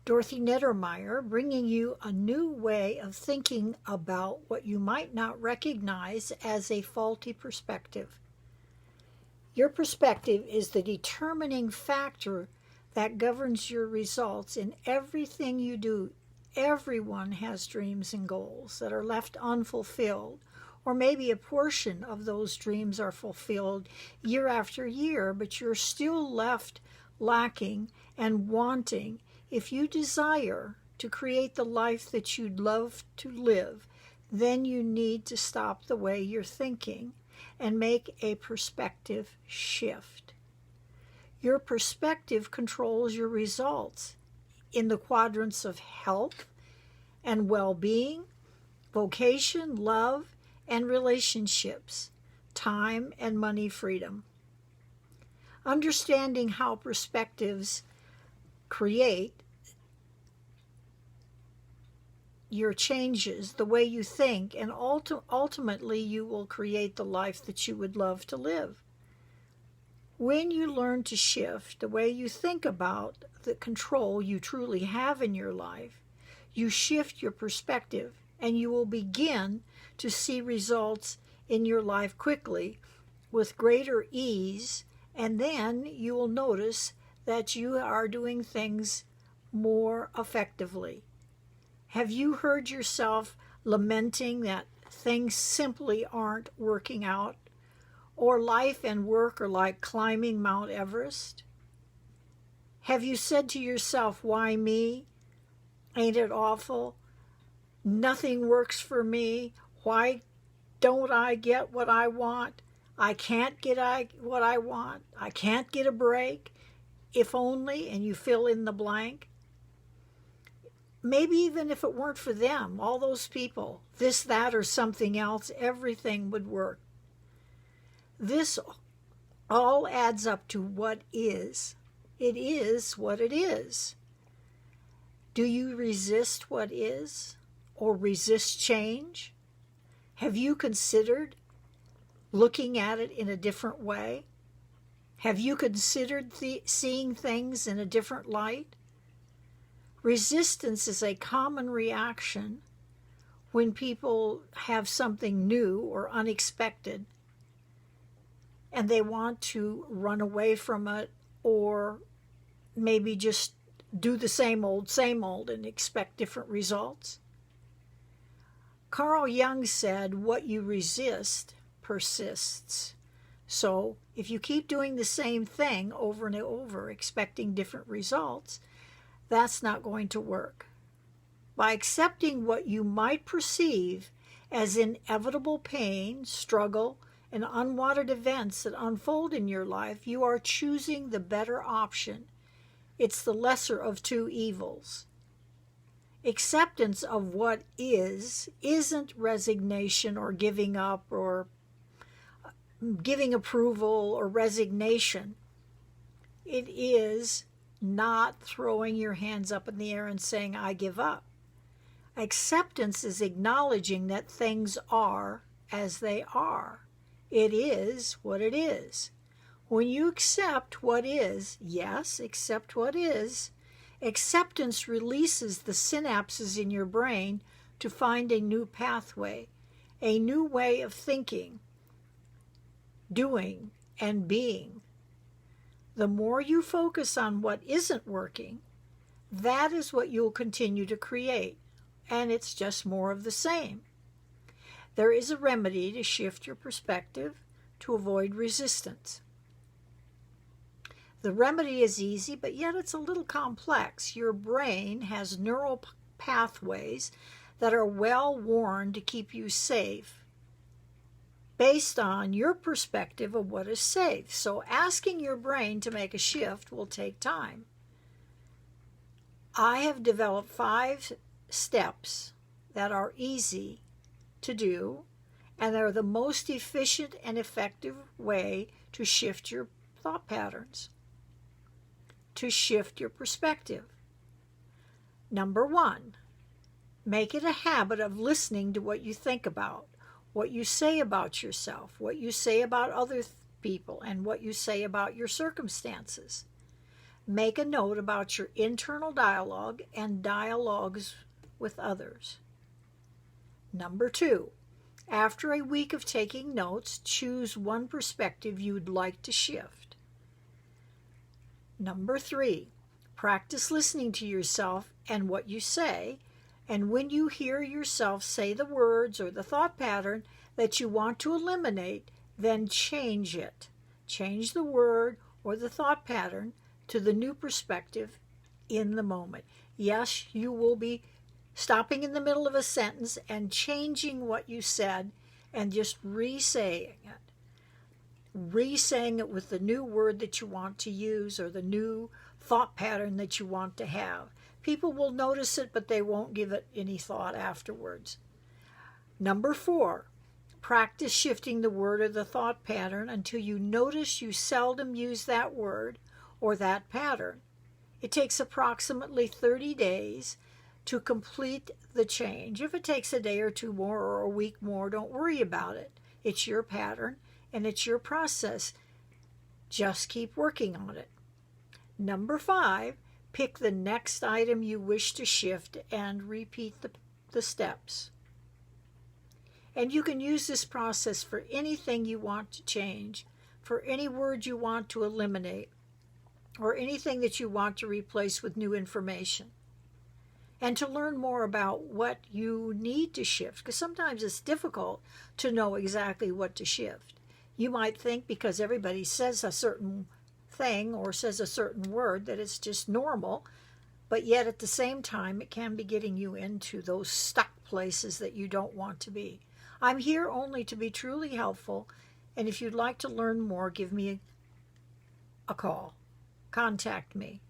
Dorothy Neddermeyer, bringing you a new way of thinking about what you might not recognize as a faulty perspective. Your perspective is the determining factor that governs your results in everything you do. Everyone has dreams and goals that are left unfulfilled, or maybe a portion of those dreams are fulfilled year after year, but you're still left lacking and wanting. If you desire to create the life that you'd love to live, then you need to stop the way you're thinking and make a perspective shift. Your perspective controls your results in the quadrants of health and well-being, vocation, love, and relationships, time and money freedom. Understanding how perspectives create your changes, the way you think, and ultimately you will create the life that you would love to live. When you learn to shift the way you think about the control you truly have in your life, you shift your perspective and you will begin to see results in your life quickly with greater ease, and then you will notice that you are doing things more effectively. Have you heard yourself lamenting that things simply aren't working out, or life and work are like climbing Mount Everest? Have you said to yourself, "Why me? Ain't it awful? Nothing works for me. Why don't I get what I want? I can't get what I want. I can't get a break. If only," and you fill in the blank. Maybe even if it weren't for them, all those people, this, that, or something else, everything would work. This all adds up to what is. It is what it is. Do you resist what is, or resist change? Have you considered looking at it in a different way? Have you considered seeing things in a different light? Resistance is a common reaction when people have something new or unexpected and they want to run away from it, or maybe just do the same old and expect different results. Carl Jung said, "What you resist persists." So if you keep doing the same thing over and over, expecting different results, that's not going to work. By accepting what you might perceive as inevitable pain, struggle, and unwanted events that unfold in your life, you are choosing the better option. It's the lesser of two evils. Acceptance of what isn't resignation or giving up or giving approval or resignation. It is not throwing your hands up in the air and saying, "I give up." Acceptance is acknowledging that things are as they are. It is what it is. When you accept what is, yes, accept what is, acceptance releases the synapses in your brain to find a new pathway, a new way of thinking, doing, and being. The more you focus on what isn't working, that is what you'll continue to create, and it's just more of the same. There is a remedy to shift your perspective to avoid resistance. The remedy is easy, but yet it's a little complex. Your brain has neural pathways that are well worn to keep you safe based on your perspective of what is safe. So asking your brain to make a shift will take time. I have developed 5 steps that are easy to do, and they're the most efficient and effective way to shift your thought patterns, to shift your perspective. Number 1, make it a habit of listening to what you think about, what you say about yourself, what you say about other people, and what you say about your circumstances. Make a note about your internal dialogue and dialogues with others. Number 2, after a week of taking notes, choose one perspective you'd like to shift. Number 3, practice listening to yourself and what you say, and when you hear yourself say the words or the thought pattern that you want to eliminate, then change it. Change the word or the thought pattern to the new perspective in the moment. Yes, you will be stopping in the middle of a sentence and changing what you said and just re-saying it with the new word that you want to use or the new thought pattern that you want to have. People will notice it, but they won't give it any thought afterwards. Number 4, practice shifting the word or the thought pattern until you notice you seldom use that word or that pattern. It takes approximately 30 days to complete the change. If it takes a day or two more or a week more, don't worry about it. It's your pattern and it's your process. Just keep working on it. Number 5, pick the next item you wish to shift and repeat the steps. And you can use this process for anything you want to change, for any word you want to eliminate, or anything that you want to replace with new information. And to learn more about what you need to shift, because sometimes it's difficult to know exactly what to shift. You might think because everybody says a certain thing or says a certain word that it's just normal, but yet at the same time it can be getting you into those stuck places that you don't want to be. I'm here only to be truly helpful, and if you'd like to learn more, give me a call. Contact me.